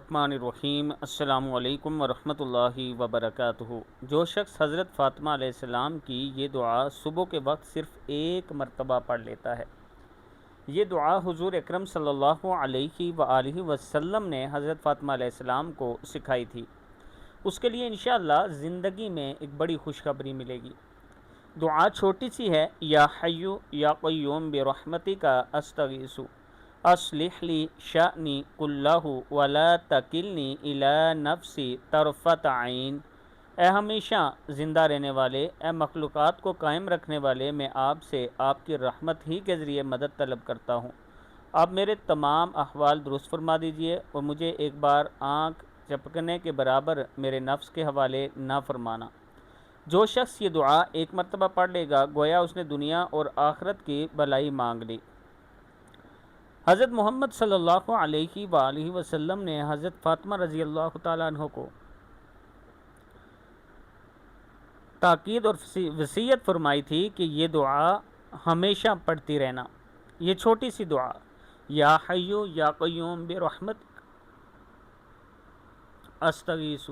الرحمن الرحیم۔ السلام علیکم ورحمۃ اللہ وبرکاتہ۔ جو شخص حضرت فاطمہ علیہ السلام کی یہ دعا صبح کے وقت صرف ایک مرتبہ پڑھ لیتا ہے، یہ دعا حضور اکرم صلی اللہ علیہ وآلہ وسلم نے حضرت فاطمہ علیہ السلام کو سکھائی تھی، اس کے لیے انشاءاللہ زندگی میں ایک بڑی خوشخبری ملے گی۔ دعا چھوٹی سی ہے، یا حیو یا قیوم برحمتک استغیث اصلح لی شأنی کلہ ولا تکلنی الی نفسی طرفۃ عین۔ اے ہمیشہ زندہ رہنے والے، اے مخلوقات کو قائم رکھنے والے، میں آپ سے آپ کی رحمت ہی کے ذریعے مدد طلب کرتا ہوں۔ آپ میرے تمام احوال درست فرما دیجئے اور مجھے ایک بار آنکھ جھپکنے کے برابر میرے نفس کے حوالے نہ فرمانا۔ جو شخص یہ دعا ایک مرتبہ پڑھ لے گا، گویا اس نے دنیا اور آخرت کی بھلائی مانگ لی۔ حضرت محمد صلی اللہ علیہ وآلہ وسلم نے حضرت فاطمہ رضی اللہ تعالیٰ عنہ کو تاکید اور وصیت فرمائی تھی کہ یہ دعا ہمیشہ پڑھتی رہنا۔ یہ چھوٹی سی دعا، یا حیو یا قیوم برحمتک استغیث